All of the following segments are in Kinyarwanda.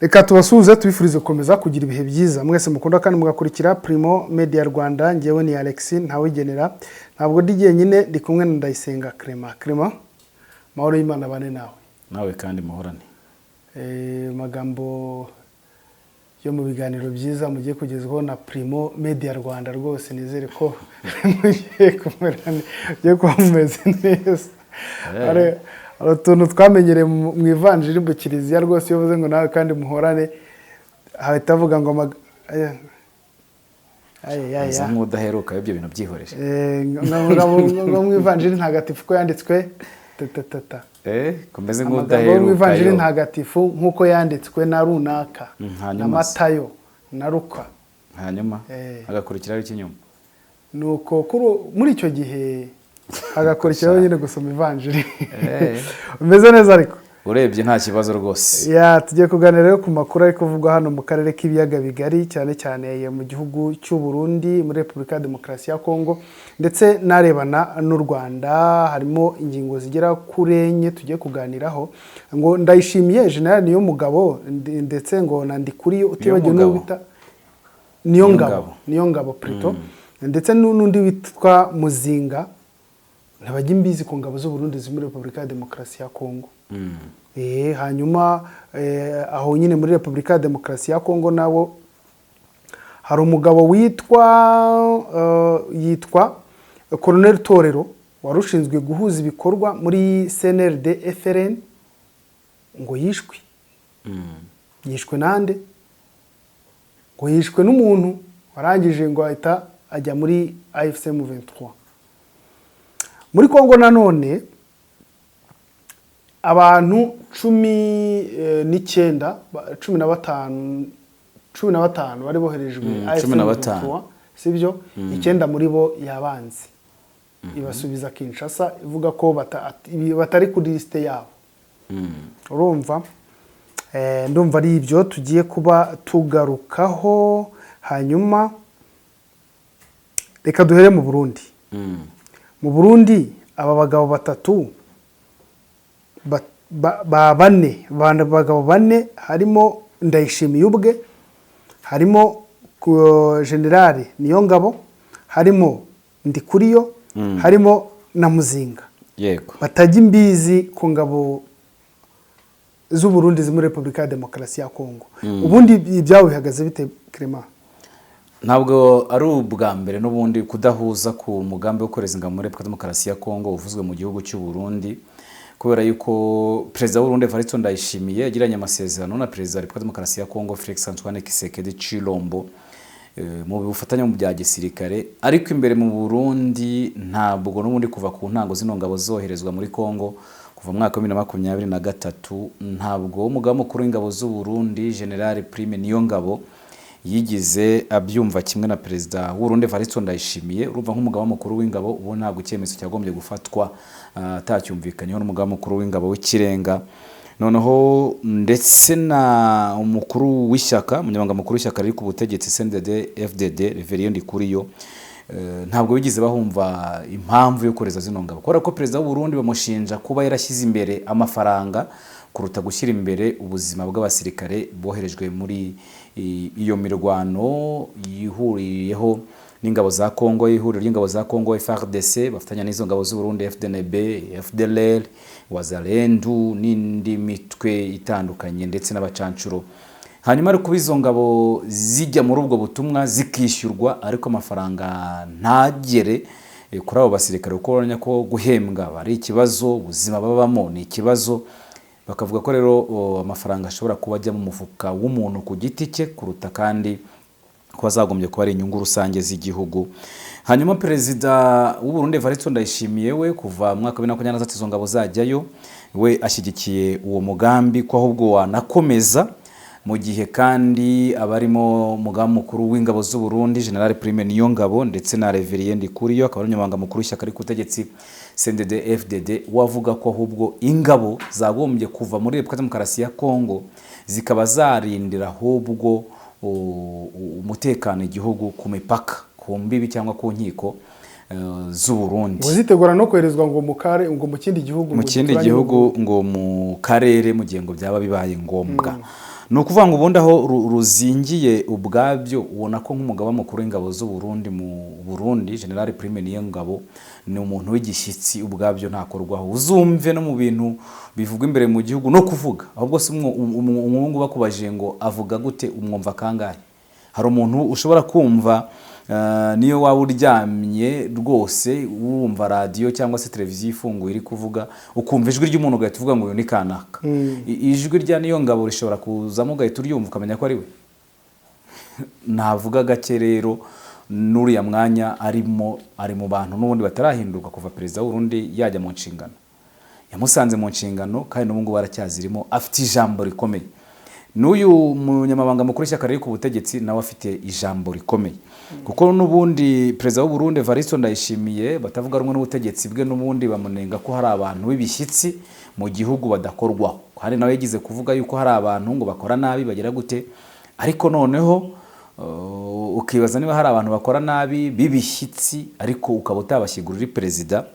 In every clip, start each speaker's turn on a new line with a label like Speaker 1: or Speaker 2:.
Speaker 1: Reka tubasuhuze tubifurize gukomeza kugira ibihe byiza mwese mukunda kandi mugakurikira Primo Media Rwanda. Ngewe ni Alexis Ntawigenera, ntabwo ndigiye nyine ndi kumwe na Ndayisenga Clement. Mahoro y'Imana bane
Speaker 2: nawe kandi muhorane.
Speaker 1: Magambo yo mu biganiro byiza mugiye kugezwaho na Primo Media Rwanda, rwose nizere ko mugiye kumerana byo kumeze neza. Utuntu twamenyereye mu ivanjiri mu kiliziya, rwose iyo uvuze ngo nawe kandi muhorane hahita avuga ngo
Speaker 2: asa nk'udaheruka ibyo bintu byihoreje.
Speaker 1: Ngo mu ivanjiri ntagatifu ko yanditswe
Speaker 2: kumeze nk'udaheruka
Speaker 1: mu ivanjiri ntagatifu nk'uko yanditswe na runaka na Matayo na Luka,
Speaker 2: hanyuma agakurikiraho ikinyuma.
Speaker 1: Nuko muri icyo gihe agakurikiraho nyine gusoma ivanjiri. Umeze neza ariko
Speaker 2: urebye nta kibazo rwose.
Speaker 1: Tugiye kuganira rero ku makuru ari kuvugwa hano mu karere k'ibiyaga bigari, cyane cyane mu gihugu cy'u Burundi, muri Repubulika ya Demokarasi ya Kongo, ndetse narebana n'u Rwanda. Harimo ingingo zigera kuri enye tugiye kuganiraho. Ngo Ndayishimiye General Niyomugabo, ndetse ngo Nandikuriyo utibagiwe n'ubita Niyongabo plutôt, ndetse n'undi witwa Muzinga, nabajya imbizi ku ngabo z'u Burundi ziri muri Repubulika ya Demokarasi ya Kongo. Hanyuma aho nyine muri Repubulika ya Demokarasi ya Kongo nabo hari umugabo yitwa Colonel Torero, warushinzwe guhuza ibikorwa muri CNRD FRN, ngo yishwe nande? Ngo yishwe n'umuntu warangije ngo ahita ajya muri AFC M23. Muri Kongo nanone abantu 15 bari boherejwe AFC M23, sibyo? 9 muri bo yabanze ibasubiza Kinshasa, ivuga ko batari kuri liste yabo. Urumva? Ndumva ari ibyo tugiye kuba tugarukaho. Hanyuma reka duhere mu Burundi. Mu Burundi aba bagabo batatu bagabo bane, harimo Ndayishimiye ubwe, harimo General Niyongabo, harimo Ndikuriyo, harimo na Muzinga.
Speaker 2: Yego.
Speaker 1: Batajya imbizi ku ngabo z'u Burundi ziri muri Repubulika ya Demokarasi ya Kongo. Ubundi ibyawe bihagaze bite Clement?
Speaker 2: Ntabwo ari ubwa mbere n'ubundi kudahuza ku mugambi wo koreza ingabo muri Repubulika ya Demokarasi ya Kongo uvuzwe mu gihugu cy'u Burundi, kubera yuko Perezida w'u Burundi Evariste Ndayishimiye yagiranye amasezerano na Perezida wa Repubulika ya Demokarasi ya Kongo Felix Antoine Tshisekedi Tshilombo mu bufatanye mu bya gisirikare. Ariko imbere mu Burundi ntabwo n'ubundi kuva ku ntango zino ngabo zoherezwa muri Kongo kuva mu mwaka wa 2023, ntabwo umugaba mukuru w'ingabo z'u Burundi General Prime Niyongabo yigize abyumva kimwe na Perezida w'u Burundi Evariste Ndayishimiye. Urumva nk'umugaba mukuru w'ingabo ubo ntabwo icyemezo cyagombye gufatwa atacyumvikanyeho n'umugaba mukuru w'ingabo w'ikirenga. Noneho ndetse na umukuru w'ishyaka, umunyamabanga mukuru w'ishyaka riri ku butegetsi CNDD FDD Reverien Ndikuriyo, ntabwo bigize bahumva impamvu yo koreza zino ngabo, kubera ko Perezida w'u Burundi bamushinja kuba yarashyize imbere amafaranga kuruta gushyira imbere ubuzima bw'abasirikare boherejwe muri iyo mirwano yihuriyeho n'ingabo za Kongo, ihuriro ry'ingabo za Kongo FARDC bafatanya n'izo ngabo z'u Burundi FDNB, FDLR, Wazalendo n'indi mitwe itandukanye ndetse n'abacancuro. Hanyuma ari kuba izo ngabo zijya muri ubwo butumwa zikishyurwa, ariko amafaranga ntagere kuri abo basirikare, kuko urabona ko guhembwa ari ikibazo, ubuzima babamo ni ikibazo. Bakavuga ko rero amafaranga ashobora kuba ajya mu mufuka w'umuntu ku giti cye kuruta kandi ko azagombye kuba ari inyungu rusange z'igihugu. Hanyuma Perezida w'u Burundi Evariste Ndayishimiye we kuva mu mwaka wa 2023 izo ngabo zajyayo, we ashyigikiye uwo mugambi ko ahubwo wanakomeza, mu gihe kandi abarimo umugaba mukuru w'ingabo z'u Burundi General Prime Niyongabo ndetse na Reverien Ndikuriyo akaba ari umunyamabanga mukuru w'ishyaka riri ku butegetsi CNDD FDD, wavuga ko ahubwo ingabo zagombye kuva muri Repubulika ya Demokarasi ya Kongo zikaba zarindira ahubwo umutekano igihugu ku mipaka, ku mbibi cyangwa ku nkiko z'u Burundi.
Speaker 1: Wazitegura no koherezwa ngo mu kindi gihugu,
Speaker 2: ngo mu karere mu gihe ngo byaba bibaye ngombwa. ni ukuvuga ngo ubundi aho ruzingiye ubwabyo ubona ko nk'umugaba mukuru w'ingabo z'u Burundi mu Burundi General Prime Niyongabo ni umuntu w'igishyitsi ubwabyo ntakorwaho. Uzumve no mu bintu bivugwa imbere mu gihugu no kuvuga ahubwo se umwungu bakubajije ngo avuga gute umwumva kangahe. Hari umuntu ushobora kumva niyo waba uryamye rwose wumva radio cyangwa se televiziyo ifunguye iri kuvuga ukumva ijwi ry'umuntu ugahita uvuga ngo uyu ni kanaka. Ijwi rya Niyongabo rishobora kuzamo ugahita uryumva ukamenya ko ari we. Navuga gake rero n'uriya mwanya ari mu bantu n'ubundi batarahinduka kuva perezida w'Urundi yajya mu nshingano. Yamusanze mu nshingano kandi n'ubu ngubu aracyazirimo, afite ijambo rikomeye. N'uyu munyamabanga mukuru w'ishyaka riri ku butegetsi nawe afite ijambo rikomeye, kuko n'ubundi perezida w'u Burundi Evariste Ndayishimiye batavuga rumwe n'ubutegetsi bwe n'ubundi bamunenga ko hari abantu b'ibishyitsi mu gihugu badakorwaho, kandi nawe yagize kuvuga yuko hari abantu ngo bakora nabi bagira gute, ariko noneho ukibaza niba hari abantu bakora nabi b'ibishyitsi ariko ukaba utabashyigurira perezida.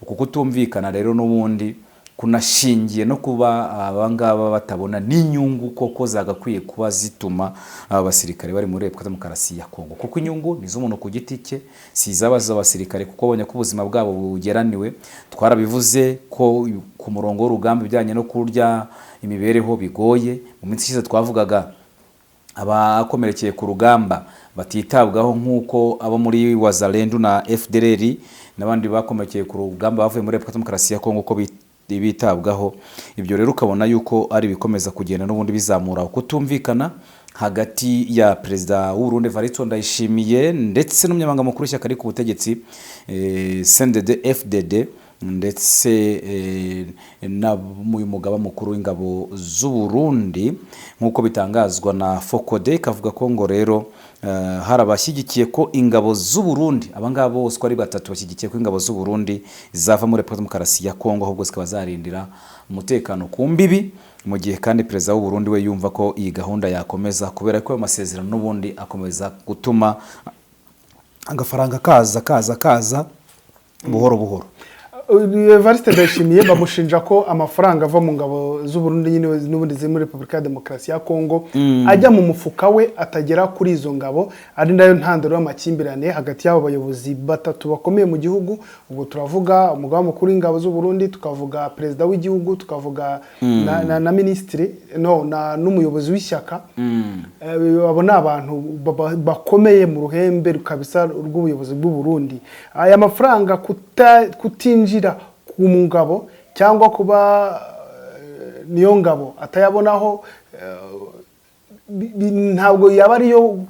Speaker 2: Uko kutumvikana rero n'ubundi kunashingiye no kuba abangaba batabona n'inyungu koko zagakwiye kuba zituma abasirikare bari muri Repubulika Demokarasi ya Kongo, kuko inyungu ni z'umuntu ku giti cye, si izabaza abasirikare kuko babonye ko ubuzima bwabo bugeraniwe. Twarabivuze ko ku murongo w'urugamba bijyanye no kurya imibereho bigoye. Mu minsi ishize twavugaga abakomerekeye ku rugamba batitabwaho nk'uko abo muri Wazalendo na FDLR n'abandi bakomerekeye ku rugamba bavuye muri Repubulika Demokarasi ya Kongo ko bitabwaho. Ibyo rero ukabona yuko ari bikomeza kugenda n'ubundi bizamura kutumvikana hagati ya perezida w'u Burundi Evariste Ndayishimiye ndetse n'umunyamabanga mukuru w'ishyaka riri ku butegetsi CNDD FDD ndetse n'uyu mugaba mukuru w'ingabo z'u Burundi nk'uko bitangazwa na Focode, kavuga ko ngo rero hari abashyigikiye ko ingabo z'u Burundi abangaba bose ari batatu bashyigikiye ko ingabo z'u Burundi zava muri Repubulika Demokarasi ya Kongo ahubwo zikaba zarindira umutekano ku mbibi, mu gihe kandi perezida w'u Burundi we yumva ko iyi gahunda yakomeza kubera ko ayo masezerano n'ubundi akomeza gutuma agafaranga kaza buhoro buhoro.
Speaker 1: Evariste Ndayishimiye bamushinja ko amafaranga ava mu ngabo z'u Burundi nyine n'ubundi ziri muri Repubulika ya Demokarasi ya Kongo ajya mu mufuka we atagera kuri izo ngabo, ari nayo ntandaro y'amakimbirane hagati y'abo bayobozi batatu bakomeye mu gihugu. Ubwo turavuga umugaba mukuru w'ingabo z'u Burundi, tukavuga perezida w'igihugu, tukavuga na ministre n'umuyobozi w'ishyaka. Abo ni abantu bakomeye mu ruhembe rukabisa rw'ubuyobozi bw'u Burundi. Aya mafaranga kutinjira ku ngabo cyangwa kuba Niyongabo atayabonaho ntabwo yaba ariyo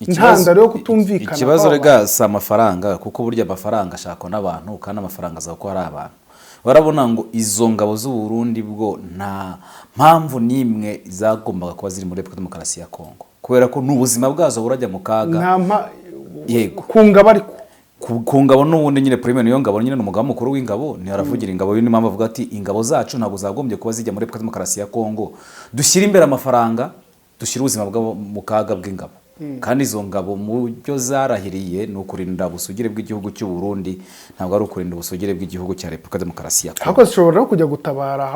Speaker 1: ntandaro yo kutumvikana.
Speaker 2: Ikibazo rega si amafaranga, kuko burya amafaranga ashakwa n'abantu kandi amafaranga aza ko ari abantu. Barabona ngo izo ngabo z'u Burundi bwo nta mpamvu n'imwe zagombaga kuba ziri muri Repubulika Demokarasi ya Kongo, kubera ko n'ubuzima bwazo burajya mu kaga.
Speaker 1: Yego ku ngabo ariko
Speaker 2: ku ngabo n'ubundi nyine Prime Niyongabo nyine n'umugaba mukuru w'ingabo ni aravugira ingabo y'ini mpamvu avuga ati ingabo zacu ntabwo zagombye kuba zijya muri Repubulika Demokarasi ya Kongo, dushyira imbere amafaranga, dushyira ubuzima bwabo mu kaga bw'ingabo. Kandi izo ngabo mu byo zarahiriye ni ukurinda ubusugire bw'igihugu cy'u Burundi, ntabwo ari ukurinda ubusugire bw'igihugu cya Repubulika Demokarasi ya Kongo.
Speaker 1: Hako zishobora kujya gutabara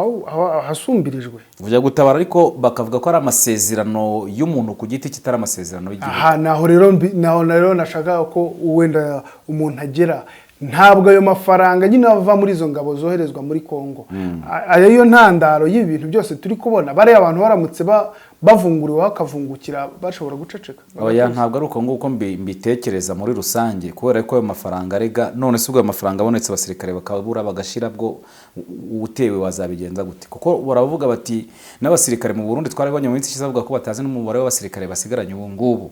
Speaker 1: hasumbirijwe,
Speaker 2: kujya gutabara ariko bakavuga ko ari amasezerano y'umuntu ku giti kitari amasezerano y'igihugu.
Speaker 1: Naho rero nashaka ko wenda umuntu agera, ntabwo ayo mafaranga nyine ava muri izo ngabo zoherezwa muri Kongo. Ayo ntandaro y'ibintu byose turi kubona, bare abantu baramutse bavunguriwe bakavungukira bashobora guceceka.
Speaker 2: Oya, ntabwo ari uko nguko mbitekereza muri rusange, kubera ko ayo mafaranga rega none se ubwo ayo mafaranga abonetse abasirikare bakabura bagashira bwo utewe wazabigenza gute? Kuko baravuga bati n'abasirikare mu Burundi twarabonye mu minsi ishize bavuga ko batazi n'umubare w'abasirikare basigaranye ubu ngubu,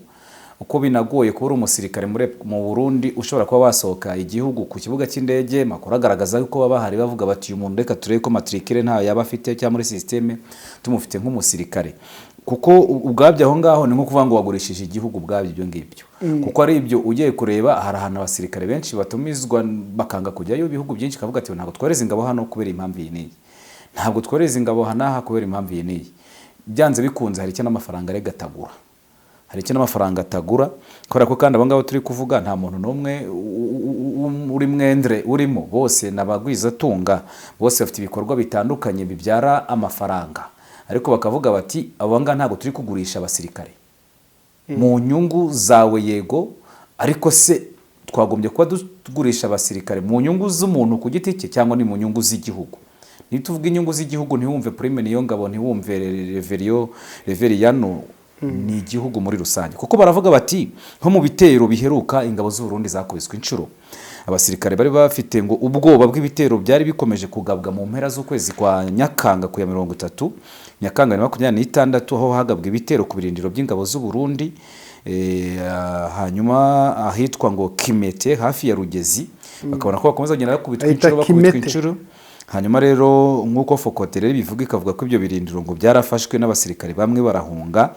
Speaker 2: uko binagoye kubura umusirikare mu Burundi ushobora kuba wasohoka igihugu ku kibuga cy'indege. Makuru agaragaza ko baba bahari bavuga bati uyu muntu reka turebe ko matricule ntayo yaba afite cyangwa muri systeme tumufite nk'umusirikare, kuko ubwabyo aho ngaho ni nko kuvuga ngo wagurishije igihugu ubwabyo ibyo ngibyo. Kuko ari ibyo ugiye kureba hari ahantu abasirikare benshi batumizwa bakanga kujyayo, ibihugu byinshi kavuga ati ntabwo tworeza ingabo hano kubera impamvu iyi n'iyi, ntabwo tworeza ingabo hanaha kubera impamvu iyi n'iyi. Byanze bikunze hari icyo n'amafaranga aregatagura, hari icyo n'amafaranga atagura, kubera ko kandi abangabo turi kuvuga nta muntu n'umwe uri mwendre urimo, bose n'abagwiza tunga, bose bafite ibikorwa bitandukanye bibyara amafaranga. ariko bakavuga bati abo ngabo ntabwo turi kugurisha abasirikare mu nyungu zawe yego, ariko se twagombye kuba tugurisha abasirikare mu nyungu z'umuntu ku giti cye cyangwa ni mu nyungu z'igihugu? Nituvuga inyungu z'igihugu ntiwumve Prime Niyongabo, ntiwumve Reveriyano, ni igihugu muri rusange, kuko baravuga bati nko mu bitero biheruka ingabo z'u Burundi zakubiswe inshuro, abasirikare bari bafite ngo ubwoba bw'ibitero byari bikomeje kugabwa mu mpera z'ukwezi kwa Nyakanga ku ya 30 Nyakanga 26, aho hagabwa ibitero ku birindiro by'ingabo z'u Burundi, hanyuma ahitwa ngo Kimete hafi ya Rugezi, bakabona ko bakomeza kugenda bakubitwa inshuro. Hanyuma rero nk'uko Fokotere bivuga, ikavuga ko ibyo birindiro ngo byarafashwe n'abasirikare bamwe barahunga,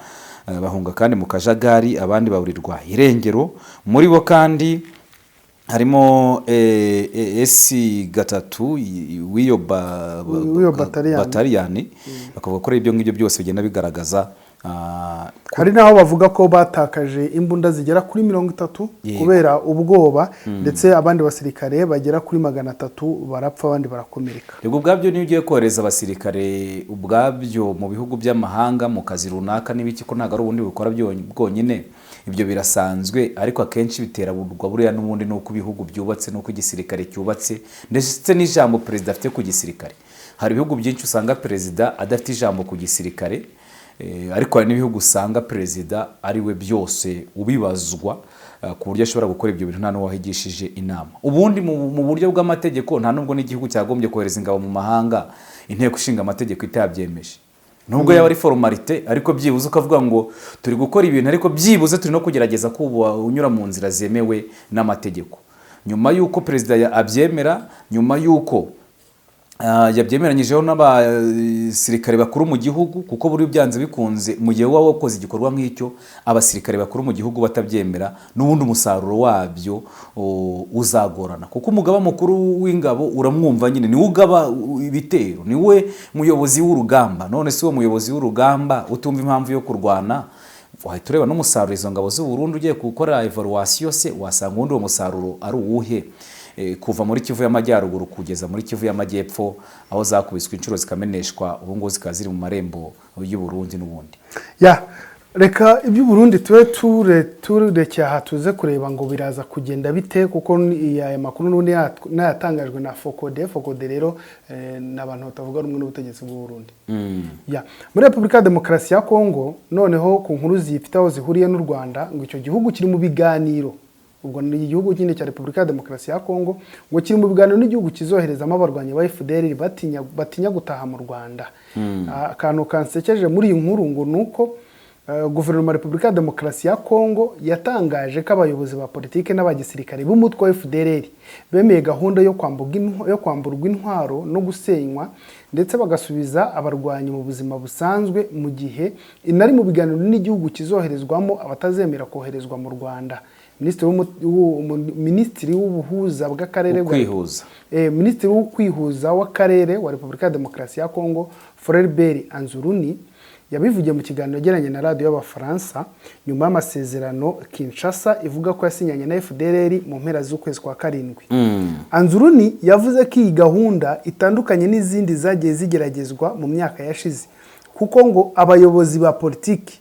Speaker 2: bahunga kandi mu kajagari, abandi baburirwa irengero. Muri bo kandi harimo S3 w'iyo bataliyani, bakavuga ko ibyo ngibyo byose bigenda bigaragaza.
Speaker 1: Hari naho bavuga ko batakaje imbunda zigera kuri 30 kubera ubwoba, ndetse abandi basirikare bagera kuri 300 barapfa, abandi barakomereka.
Speaker 2: Yego, ubwabyo niyo ugiye kohereza abasirikare ubwabyo mu bihugu by'amahanga mu kazi runaka n'ibiki, ko ntago ari ubundi bukora bwonyine, ibyo birasanzwe, ariko akenshi bitera burwa buriya n'ubundi nuko ibihugu byubatse, nuko igisirikare cyubatse, ndetse n'ijambo perezida afite ku gisirikare. Hari ibihugu byinshi usanga perezida adafite ijambo ku gisirikare, ariko hari n'ibihugu usanga perezida ari we byose ubibazwa, ku buryo ashobora gukora ibyo bintu nta n'uwahigishije inama. Ubundi mu buryo bw'amategeko nta nubwo n'igihugu cyagombye kohereza ingabo mu mahanga inteko ishinga amategeko itabyemeje, nubwo yaba ari formalite, ariko byibuze ukavuga ngo turi gukora ibintu, ariko byibuze turi no kugerageza kuba unyura mu nzira zemewe n'amategeko. Nyuma y'uko perezida abyemera, nyuma y'uko yabyemeranyijeho n'abasirikare bakuru mu gihugu, kuko buri byanze bikunze mu gihe waba wakoze igikorwa nk'icyo abasirikare bakuru mu gihugu batabyemera, n'ubundi umusaruro wabyo uzagorana, kuko umugaba mukuru w'ingabo uramwumva nyine, niwe ugaba ibitero, niwe muyobozi w'urugamba. None si uwo muyobozi w'urugamba utumva impamvu yo kurwana, wahita ureba n'umusaruro izo ngabo z'u Burundi ugiye gukora evaluation se, wasanga ubundi uwo musaruro ari uwuhe? Kuva muri Kivu y'Amajyaruguru kugeza muri Kivu y'Amajyepfo, aho zakubiswe inshuro zikameneshwa, ubu ngo zikaba ziri mu marembo y'u Burundi n'ubundi.
Speaker 1: Reka iby'u Burundi turekeye aha tuze kureba ngo biraza kugenda bite, kuko aya makuru n'ubundi nayatangajwe na Fokode rero n'abantu batavuga rumwe n'ubutegetsi bw'u Burundi. Muri Repubulika ya Demokarasi ya Kongo noneho ku nkuru zifite aho zihuriye n'u Rwanda, ngo icyo gihugu kiri mu biganiro, ubwo ni igihugu nyine cya Repubulika ya Demokarasi ya Kongo, ngo kiri mu biganiro n'igihugu kizoherezamo abarwanyi ba FDLR batinya gutaha mu Rwanda. Akantu kansekeje muri iyi nkuru ngo nuko guverinoma ya Repubulika ya Demokarasi ya Kongo yatangaje ko abayobozi ba politike n'abagisirikare b'umutwe wa FDLR bemeye gahunda yo kwamburwa intwaro no gusenywa, ndetse bagasubiza abarwanyi mu buzima busanzwe, mu gihe inari mu biganiro n'igihugu kizoherezwamo abatazemera koherezwa mu Rwanda. Minisitiri w'ubuhuza bw'akarere Minisitiri w'ukwihuza w'akarere wa Repubulika ya Demokarasi ya Kongo, Frelbert Anzuruni, yabivugiye mu kiganiro yagiranye na radio y'Abafaransa nyuma y'amasezerano Kinshasa ivuga ko yasinyanye na FDLR mu mpera z'ukwezi kwa karindwi. Anzuruni yavuze ko iyi gahunda itandukanye n'izindi zagiye zigeragezwa mu myaka yashize, kuko ngo abayobozi ba politiki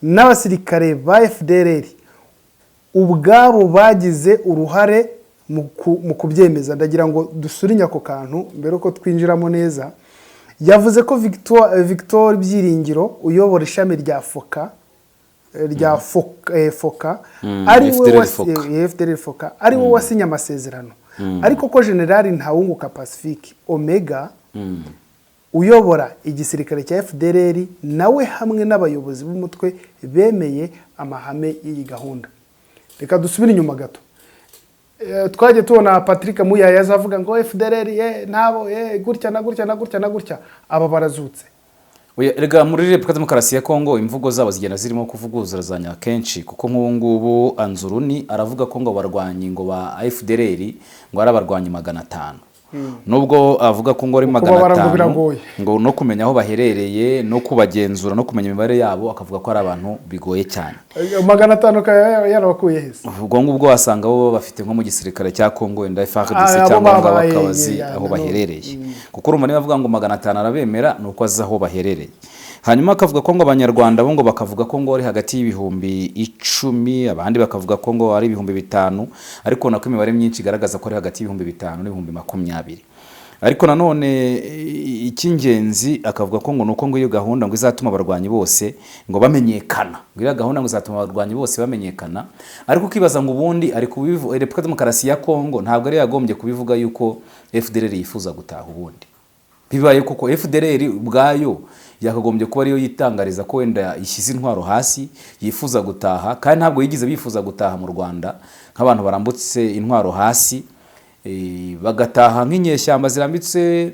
Speaker 1: n'abasirikare ba FDLR ubwabo bagize uruhare mu kubyemeza. Ndagira ngo dusurinya ako kantu mbere ko twinjiramo neza. Yavuze ko Victor Byiringiro uyobora ishami rya Foka ari we wasinye amasezerano, ariko ko General Ntawunguka Pacifique Omega uyobora igisirikare cya FDLR nawe hamwe n'abayobozi b'umutwe bemeye amahame y'iyi gahunda. Reka dusubire inyuma gato. Twaje tubona Patrick Muyaya azavuga ngo FDLR nabo gutya na gutya, aba barazutse.
Speaker 2: Erega muri Repubulika ya Demokarasi ya Kongo imvugo zabo zigenda zirimo kuvuguzanya kenshi, kuko nk'ubu ngubu Anzuruni aravuga ko ngo barwanyi ngo ba FDLR ngo ari abarwanyi 500, nubwo avuga ko ngo ari
Speaker 1: Kuba bara ngo
Speaker 2: 500
Speaker 1: biragoye.
Speaker 2: ngo no kumenya aho baherereye no kubagenzura no kumenya imibare yabo, akavuga ko ari abantu bigoye cyane.
Speaker 1: 500 yarabakuye hese.
Speaker 2: ubwo ngubwo wasanga bo bafite nko mu gisirikare cya Kongo wenda FARDC cyangwa bakabazi aho baherereye, kuko urumva niba avuga ngo 500 arabemera nuko azi aho baherereye. Hanyuma akavuga ko ngo abanyarwanda bo ngo bakavuga ko ngo ari hagati y'ibihumbi 10, abandi bakavuga ko ngo ari ibihumbi 5, ariko nako imibare myinshi igaragaza ko ari hagati y'ibihumbi 5 n'ibihumbi 20. Ariko nanone icy'ingenzi akavuga ko ngo nuko ngo iyo gahunda ngo izatuma abarwanyi bose ngo bamenyekana, ngo iyo gahunda ngo izatuma abarwanyi bose bamenyekana. Ariko ukibaza ngo ubundi ari kubivuga Repubulika Demokarasi ya Kongo ntabwo ari yagombye kubivuga yuko FDLR yifuza gutaha. Ubundi bibaye kuko FDLR ubwayo yakagombye kuba ariyo yitangariza ko wenda ishyize intwaro hasi yifuza gutaha, kandi ntabwo yigize bifuza gutaha mu Rwanda nk'abantu barambutse intwaro hasi bagataha nk'inyeshyamba zirambitse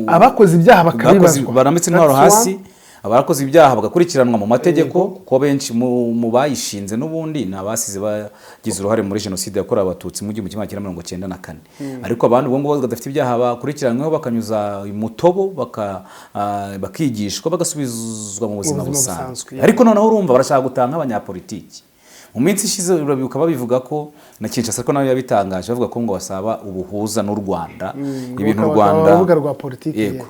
Speaker 1: abakoze ibyaha bakabibazwa,
Speaker 2: barambitse intwaro hasi, abarakoze ibyaha bagakurikiranwa mu mategeko, kuko benshi mu bayishinze n'ubundi nabasize bagize uruhare muri jenoside yakorewe abatutsi mu 1994. Ariko abandi ubwo ngo badafite ibyaha bakurikiranyweho bakanyuza mutobo bakigishwa bagasubizwa mu buzima busanzwe. Ariko noneho urumva barashaka gutanga abanyapolitiki. Mu minsi ishize bikaba bivuga ko na Kinshasa ko nayo yabitangaje bavuga ko ngo basaba ubuhuza n'u Rwanda, ibintu u Rwanda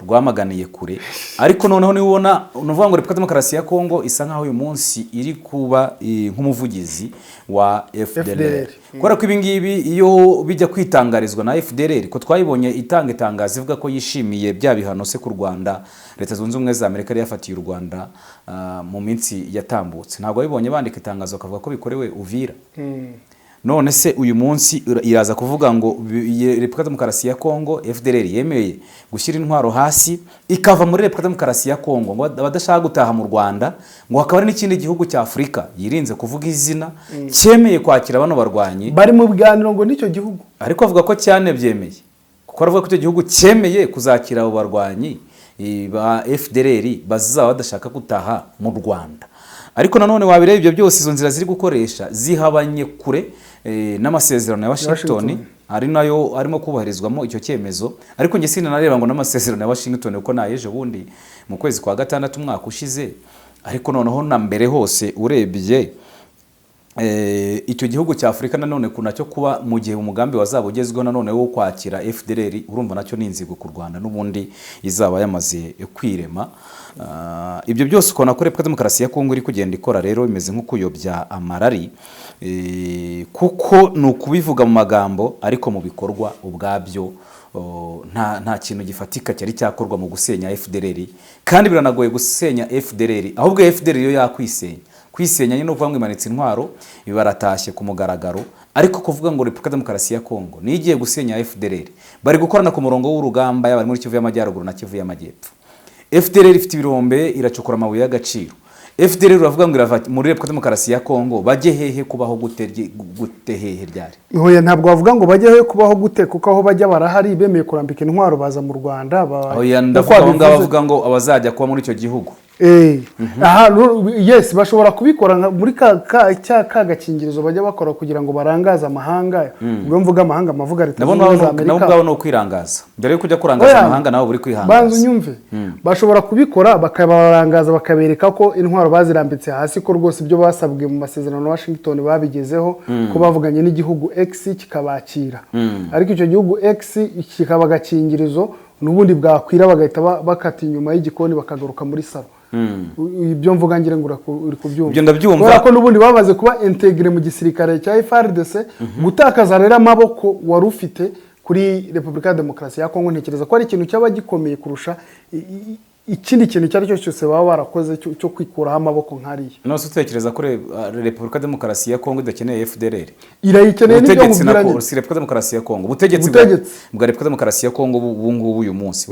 Speaker 2: rwamaganiye kure. Ariko noneho nibona uvuga ngo Repubulika Demokarasi ya Kongo isa nkaho uyu munsi iri kuba nk'umuvugizi wa FDLR. Kubera ko ibingibi iyo bijya kwitangarizwa na FDLR, ko twayibonye itanga itangazo ivuga ko yishimiye bya bihano se ku Rwanda Leta Zunze Ubumwe za Amerika yafatiye u Rwanda mu minsi yatambutse. Ntabwo babibonye bandika itangazo akavuga ko bikorewe Uvira. None se uyu munsi iraza kuvuga ngo Repubulika Demokarasi ya Kongo FDLR yemeye gushyira intwaro hasi ikava muri Repubulika Demokarasi ya Kongo, ngo abadashaka gutaha mu Rwanda, ngo hakaba ari n'ikindi gihugu cya Afurika yirinze kuvuga izina cyemeye kwakira bano barwanyi
Speaker 1: bari mu biganiro ngo n'icyo gihugu,
Speaker 2: ariko avuga ko cyane byemeye, kuko avuga ko icyo gihugu cyemeye kuzakira abo barwanyi ba FDLR bazaba badashaka gutaha mu Rwanda. Ariko nanone wabireba ibyo byose izo nzira ziri gukoresha zihabanye kure n'amasezerano ya Washington, ari nayo arimo kubahirizwamo icyo cyemezo. Ariko nge sinanareba ngo n'amasezerano ya Washington uko nayeje bundi mu kwezi kwa gatandatu umwaka ushize. Ariko noneho na mbere hose urebye icyo gihugu cya Afurika nanone kunacyo kuba mu gihe umugambi wazaba ugezweho nanone wo kwakira FDLR, urumva nacyo n'inzigo ku Rwanda n'ubundi izaba yamaze kwirema. Ibyo byose ukona ko Repubulika Demokarasi ya Kongo iri kugenda ikora rero imeze nko kuyobya amarari, kuko ni ukubivuga mu magambo ariko mu bikorwa ubwabyo nta kintu gifatika cyari cyakorwa mu gusenya FDLR, kandi biranagoye gusenya FDLR, ahubwo FDLR yo kwisenya nyine uvuga ngo imanitse intwaro ibaratashye ku mugaragaro. Ariko kuvuga ngo Repubulika Demokarasi ya Kongo ni igiye gusenya FDLR, bari gukorana ku murongo w'urugamba yaba muri Kivu y'Amajyaruguru na Kivu y'Amajyepfo. FDLR ifite ibirombe iracukura amabuye y'agaciro. FDLR uravuga ngo irava muri Repubulika Demokarasi ya Kongo bajye hehe kubaho gute hehe ryari?
Speaker 1: Hoya ntabwo bavuga ngo bajye hehe kubaho gute, kuko aho bajya barahari bemeye kurambika intwaro baza mu Rwanda.
Speaker 2: Hoya ndavuga ngo bavuga ngo abazajya kuba muri icyo gihugu.
Speaker 1: Aha yes bashobora kubikora muri ka gakingirizo bajya bakora kugira ngo barangaze amahanga. Ubwo mvuga amahanga mavuga Leta Zunze Ubumwe za Amerika.
Speaker 2: Nabo ngabo no kwirangaza. Mbere yo kujya kurangaza amahanga nabo buri kwihangaza.
Speaker 1: Banzu nyumve. Bashobora kubikora bakabarangaza bakabereka ko intwaro bazirambitse hasi, ko rwose ibyo basabwe mu masezerano na Washington babigezeho, ko bavuganye n'igihugu X kikabakira. Ariko icyo gihugu X kikaba gakingirizo n'ubundi bwakwira bagahita bakata inyuma y'igikoni bakagaruka muri salo. Ibyo mvuga ngire ngo uri kubyumva.
Speaker 2: Ibyo ndabyumva.
Speaker 1: Kubera ko n'ubundi bamaze kuba integre mu gisirikare cya FARDC, gutakaza rero amaboko wari ufite kuri Repubulika Demokarasi ya Kongo, ntekereza ko ari ikintu cyaba gikomeye kurusha ikindi kintu cyari cyo cyose baba barakoze cyo kwikuraho amaboko nkariye.
Speaker 2: No utekereza ko Repubulika Demokarasi ya Kongo idakeneye FDLR?
Speaker 1: Irayikeneye n'ibyo
Speaker 2: mubwiranye. Repubulika Demokarasi ya Kongo, ubutegetsi bwa Repubulika Demokarasi ya Kongo ubu ngubu uyu munsi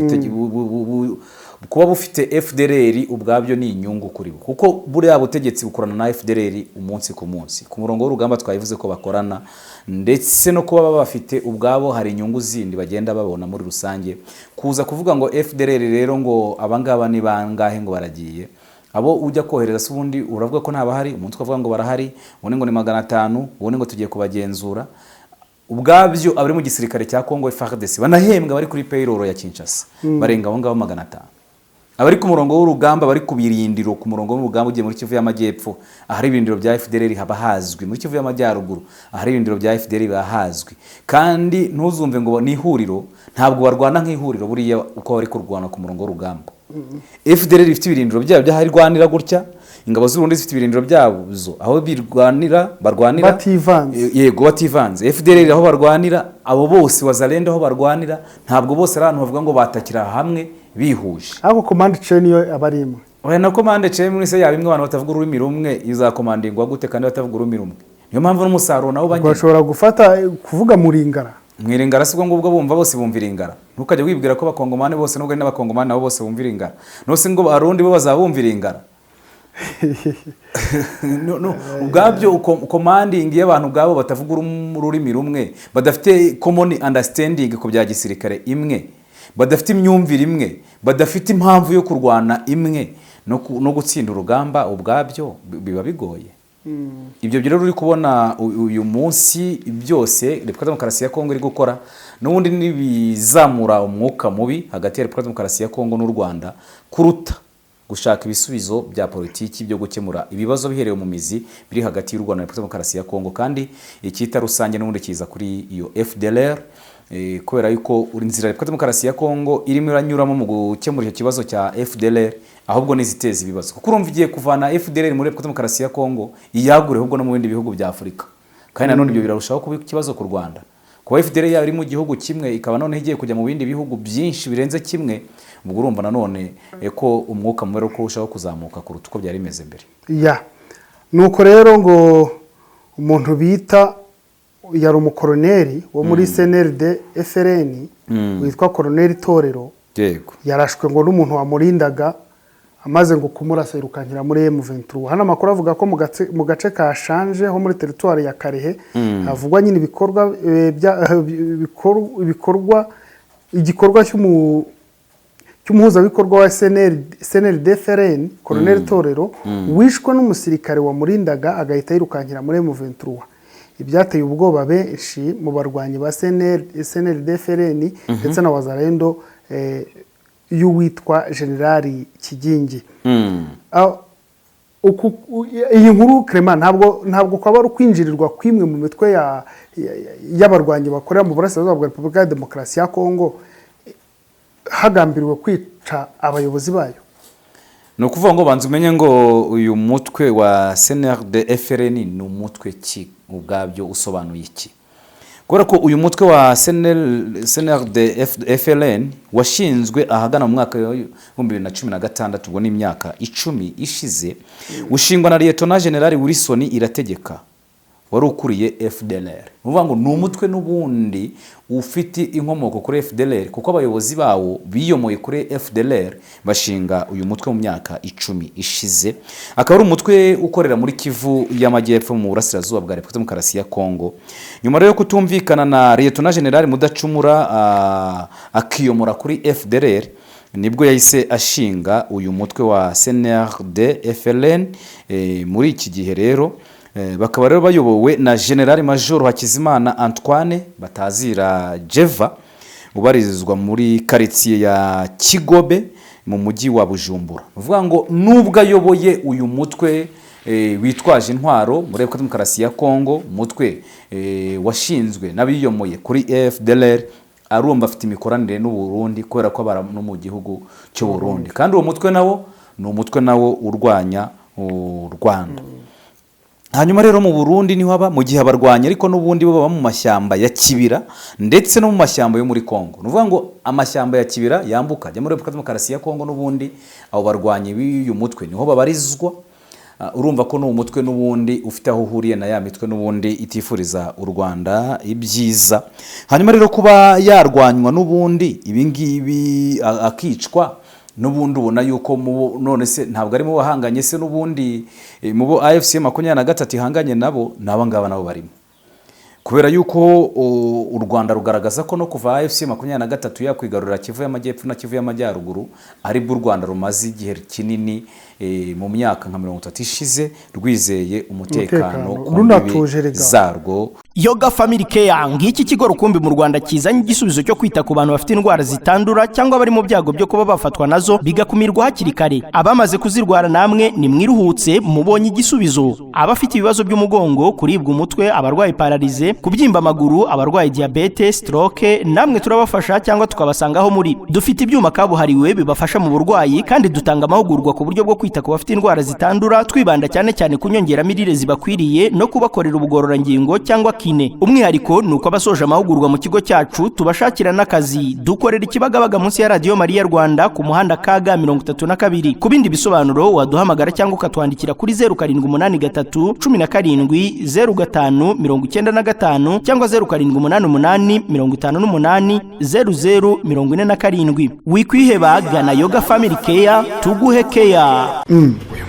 Speaker 2: kuba bufite FDLR ubwabyo ni inyungu kuri bo, kuko buriya butegetsi bukorana na FDLR umunsi ku munsi ku murongo w'urugamba twayivuze ko bakorana, ndetse no kuba bafite ubwabo hari inyungu zindi bagenda babona muri rusange. Kuza kuvuga ngo FDLR rero ngo abangaba ni bangahe ngo baragiye, abo ujya kohereza se ubundi uravuga ko ntabahari, umuntu ukavuga ngo barahari, ubundi ngo ni 500, ubundi ngo tugiye kubagenzura. ubwabyo abari mu gisirikare cya Congo FARDC banahembwa bari kuri payroll ya Kinshasa barenga aho ngaho 500. Abari ku murongo w'urugamba bari ku birindiro ku murongo w'urugamba ugiye muri Kivu y'Amajyepfo ahari ibirindiro bya FDLR haba hazwi, muri Kivu y'Amajyaruguru ahari ibirindiro bya FDLR bahazwi, kandi ntuzumve ngo ni ihuriro, ntabwo barwana nk'ihuriro buriya uko bari kurwana ku murongo w'urugamba. FDLR ifite ibirindiro byabo byahari rwanira gutya, ingabo z'u Burundi zifite ibirindiro byazo aho barwanira
Speaker 1: bativanze,
Speaker 2: yego bativanze. FDLR aho barwanira, abo bose Wazalendo aho barwanira, ntabwo bose ari abantu bavuga ngo batakira hamwe bihuje.
Speaker 1: Ako command chain yo abarimo.
Speaker 2: Oya na command chain muri se yabimwe abantu batavuga ururimi rumwe iza commandingwa gute kandi batavuga ururimi rumwe. Niyo mpamvu n'umusaruro nawo banyine.
Speaker 1: Bashobora gufata kuvuga muringara.
Speaker 2: Mwiringara sibwo ngubwo bumva bose bumvira ingara. Ntukajye wibwira ko abakongomane bose nubwo ari n'abakongomane nabo bose bumvira ingara. No se ngo arundi bo bazabumvira ingara. No ubwabyo commanding y'abantu bwabo batavuga ururimi rumwe, badafite common understanding ko bya gisirikare imwe, badafite imyumvire imwe, badafite impamvu yo kurwana imwe no gutsinda urugamba, ubwabyo biba bigoye. Ibyo rero uri kubona uyu munsi byose Repubulika Demokarasi ya Kongo iri gukora n'ubundi nibizamura umwuka mubi hagati ya Repubulika Demokarasi ya Kongo n'u Rwanda kuruta gushaka ibisubizo bya politiki byo gukemura ibibazo bihereye mu mizi biri hagati y'u Rwanda na Repubulika Demokarasi ya Kongo, kandi icyita rusange n'ubundi kiza kuri iyo FDLR. Kubera yuko inzira Repubulika Demokarasi ya Kongo irimo iranyuramo mu gukemura icyo kibazo cya FDLR ahubwo niziteza ibibazo, kuko urumva igiye kuvana FDLR muri Repubulika Demokarasi ya Kongo iyagure ahubwo no mu bindi bihugu bya Afurika, kandi nanone ibyo birarushaho kuba ikibazo ku Rwanda. Kuba FDLR yari mu gihugu kimwe ikaba none igiye kujya mu bindi bihugu byinshi birenze kimwe, ubwo urumva nanone ko umwuka mubi ko urushaho kuzamuka kuruta uko byari bimeze mbere.
Speaker 1: Nuko rero ngo umuntu bita yari umukoroneri wo muri CNRD FLN witwa Colonel Torero,
Speaker 2: yego
Speaker 1: yarashwe ngo n'umuntu wamurindaga amaze ngo kumurasa irukankira muri M23. Hano amakuru avuga ko mu gace ka Shanje ho muri territoire ya Karehe havugwa nyine igikorwa cy'umuhuzabikorwa wa CNRD FLN Colonel Torero wishwe n'umusirikare wamurindaga agahita yirukankira muri M23. Ibyateye ubwoba benshi mu barwanyi ba CNRD FLN ndetse na Wazalendo y'uwitwa Generali Kigingi. Iyi nkuru Clement ntabwo kwaba ari kwinjirirwa kwimwe mu mitwe y'abarwanyi bakorera mu burasirazuba bwa Repubulika ya Demokarasi ya Kongo hagambiriwe kwica abayobozi bayo.
Speaker 2: No kuvuga ngo banze umenye ngo uyu mutwe wa CNRD FLN ni umutwe ki ubwabyo usobanuye iki. Kubera ko uyu mutwe wa CNRD FLN washinzwe ahagana mu mwaka wa 2016, ubwo ni imyaka 10 ishize, ushingwa na Lieutenant General Wilson Irategeka wari ukuriye FDLR. Uvuga ngo ni umutwe n'ubundi ufite inkomoko kuri FDLR kuko abayobozi bawo biyomoye kuri FDLR bashinga uyu mutwe mu myaka 10 ishize. Akaba ari umutwe ukorera muri Kivu y'Amajyepfo mu burasirazuba bwa Repubulika Demokarasi ya Kongo. Nyuma rero kutumvikana na Lieutenant General Mudacumura akiyomora kuri FDLR, nibwo yahise ashinga uyu mutwe wa CNRD FLN. Muri iki gihe rero bakaba rero bayobowe na General Major Hakizimana Antoine batazira Jeva, ubarizwa muri quartier ya Kigobe mu mujyi wa Bujumbura. Uvuga ngo nubwo ayoboye uyu mutwe witwaje intwaro muri Repubulika Demokarasi ya Kongo, umutwe washinzwe n'abiyomoye kuri FDLR, arumva afite imikoranire n'u Burundi kubera ko bara no mu gihugu cyo Burundi, kandi uwo mutwe nawo ni umutwe nawo urwanya u Rwanda. Hanyuma rero mu Burundi niho haba mu gihe abarwanya ariko n'ubundi bo baba mu mashyamba ya Kibira ndetse no mu mashyamba yo muri Kongo. Nuvuga ngo amashyamba ya Kibira yambuka jya muri Repubulika Demokarasi ya Kongo, n'ubundi abo barwanyi b'uyu mutwe niho babarizwa. Urumva ko no umutwe n'ubundi ufite aho uhuriye na ya mitwe n'ubundi itifuriza u Rwanda ibyiza. Hanyuma rero kuba yarwanywa n'ubundi ibingibi akicwa, n'ubundi ubona yuko none se ntabwo arimo bahanganye se n'ubundi mubo AFC 23 ihanganye nabo n'abangaba nabo barimo, kubera yuko u Rwanda rugaragaza ko no kuva AFC 23 yakwigarurira Kivu y'Amajyepfo na Kivu y'Amajyaruguru ari bwo u Rwanda rumaze igihe kinini mu myaka nka 30 ishize rwizeye umutekano ku
Speaker 1: runatuje
Speaker 2: mbibi zarwo.
Speaker 3: Yoga Family Care ngiki kigo rukumbi mu Rwanda kizanye igisubizo cyo kwita ku bantu bafite indwara zitandura cyangwa bari mu byago byo kuba bafatwa nazo bigakumirwa hakiri kare. Abamaze kuzirwara namwe ni mwiruhutse mubonye igisubizo. Abafite ibibazo by'umugongo, kuribwa umutwe, abarwaye paralize, kubyimba amaguru, abarwaye diabete, stroke, namwe turabafasha cyangwa tukabasangaho muri. Dufite ibyuma kabuhariwe bibafasha mu burwayi kandi dutanga amahugurwa ku buryo bwo kwita ku bafite indwara zitandura, twibanda cyane cyane ku nyongeramirire zibakwiriye no kubakorera ubugororangingo cyangwa kine. Umwihariko nuko abasoje amahugurwa mu kigo cyacu tubashakira n'akazi. Dukorera Ikibagabaga munsi ya Radio Maria Rwanda ku muhanda kaga 32. Ku bindi bisobanuro waduhamagara cyangwa ukatwandikira kuri 0783 17 05 95 cyangwa 0788 58 00 47. Wikwiheba gana Yoga Family Care tuguhe care.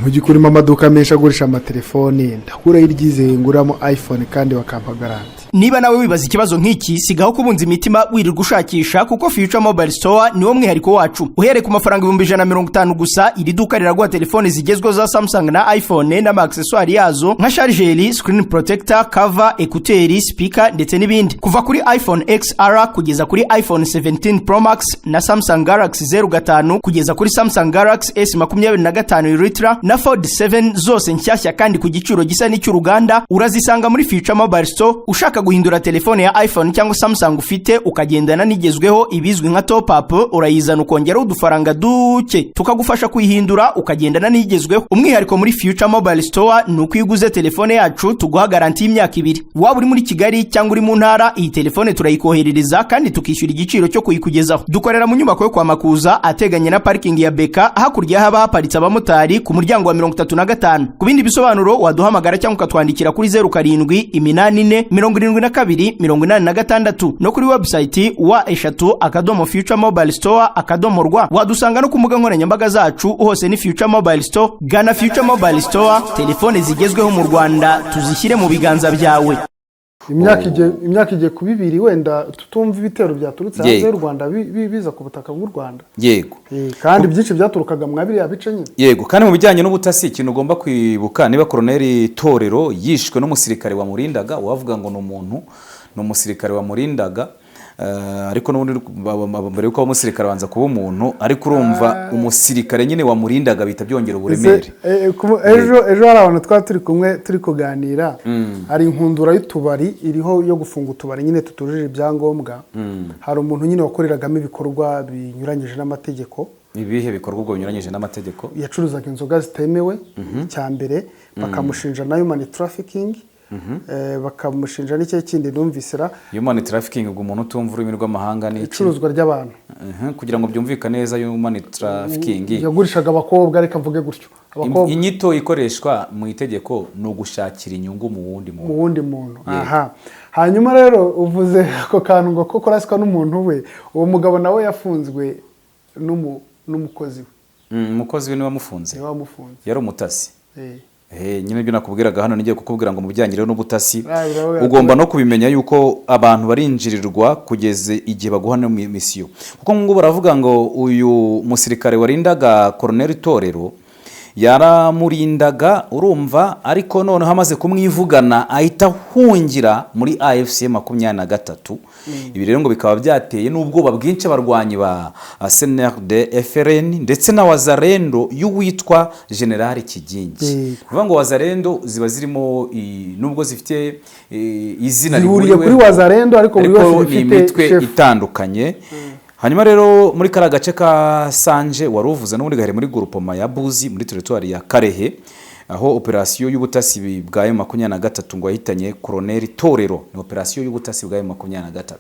Speaker 1: Mu gikurimo amaduka menshi agurisha amatelefone ndakura iryizeye nguramo iPhone kandi bakampa garanti.
Speaker 3: Niba nawe wibaza ikibazo nk'iki sigaho kubunza imitima wirirwa ushakisha kuko Future Mobile Store niwo mwihariko wacu. Uhereye ku mafaranga 150 gusa iri duka riraguha telefone zigezweho za Samsung na iPhone n'ama accessoires yazo nka charger, screen protector, cover, écouteurs, speaker ndetse n'ibindi. Kuva kuri iPhone XR kugeza kuri iPhone 17 Pro Max na Samsung Galaxy 05 kugeza kuri Samsung Galaxy S25 Ultra na Fold 7 zose nshyashya kandi ku giciro gisa n'icy'uruganda urazisanga muri Future Mobile Store. Ushaka guhindura telefone ya iPhone cyangwa Samsung ufite ukagendana nigezweho ibizwi nka top up, urayizana ukongera udufaranga duke tukagufasha kuyihindura ukagendana nigezweho. Umwihariko muri Future Mobile Store nuko iguze telefone yacu tuguha garanti y'imyaka 2. Waba uri muri Kigali cyangwa uri mu ntara, iyi telefone turayikoherereza kandi tukishyura igiciro cyo kuyikugezaho. Dukorera mu nyubako yo kwa Makuza ateganye na parking ya Beka, hakurya haba haparitse abamotari ku muryango wa 35. Ku bindi bisobanuro waduhamagara cyangwa ukatwandikira kuri 0784 no kuri website wa eshatu@futuremobilestore.rw. Wadusanga no ku mbuga nkoranyambaga zacu hose ni Future Mobile Store. Gana Future Mobile Store, telefone zigezweho mu Rwanda tuzishyire mu biganza byawe.
Speaker 1: Imyaka igiye ku 2 wenda tutumva ibitero byaturutse hanze y'u Rwanda biza ku butaka bw'u Rwanda.
Speaker 2: Yego.
Speaker 1: Kandi byinshi byaturukaga mwabiri yabice nyine.
Speaker 2: Yego, kandi mu bijyanye n'ubutasi ikintu ugomba kwibuka niba Colonel Torero yishwe n'umusirikare wamurindaga, wavuga ngo no umusirikare wamurindaga, ariko n'ubundi mbere yuko umusirikare wanza kuba umuntu, ariko urumva umusirikare nyine wamurindaga bita byongera uburemere.
Speaker 1: Ejo hari abantu turi kumwe turi kuganira, hari inkundura y'utubari iriho yo gufunga utubari nyine tutujuje ibyangombwa. Hari umuntu nyine wakoreragamo ibikorwa binyuranyije n'amategeko.
Speaker 2: Ibihe bikorwa ubwo binyuranyije n'amategeko?
Speaker 1: Yacuruzaga inzoga zitemewe cyambere, bakamushinja na human trafficking. Bakamushinja n'icyo kindi numvisira
Speaker 2: human trafficking ubwo umuntu utumva ururimi rw'amahanga ni
Speaker 1: icuruzwa ry'abantu.
Speaker 2: Kugira ngo byumvikane neza human trafficking
Speaker 1: yagurishaga abakobwa, reka mvuge gutyo.
Speaker 2: Inyito ikoreshwa mu itegeko no gushakira inyungu mu wundi muntu. Aha, hanyuma rero uvuze ko kantu ngo ko koraswa n'umuntu we, uwo mugabo nawe yafunzwe n'umukozi we. Umukozi we niwe wamufunze. Yari umutasi. Nyine byo nakubwiraga hano nigiye kukubwira ngo mu bijyanye rero n'ubutasi ugomba no kubimenya yuko abantu barinjirirwa kugeze igihe baguha no misiyo. Kuko ngo baravuga ngo uyu musirikare warindaga Colonel Torero yaramurindaga, urumva, ariko none hamaze kumwivugana ahita hungira muri AFC 23. Ibi rero ngo bikaba byateye n'ubwoba bwinshi abarwanyi ba CNRD, FRN ndetse na Wazalendo y'uwitwa General Kigingi. Kuvuga ngo Wazalendo ziba zirimo nubwo zifite izina
Speaker 1: rihuriye kuri Wazalendo, ariko buri wese ufite
Speaker 2: imitwe itandukanye. Hanyuma rero muri kara gace ka Sanje waruvuze n'ubundi gahari muri groupement ya Buzi muri territoire ya Karehe, aho operation y'ubutasi bwa M23 ngo yahitanye Colonel Torero. Ni operation y'ubutasi bwa M23.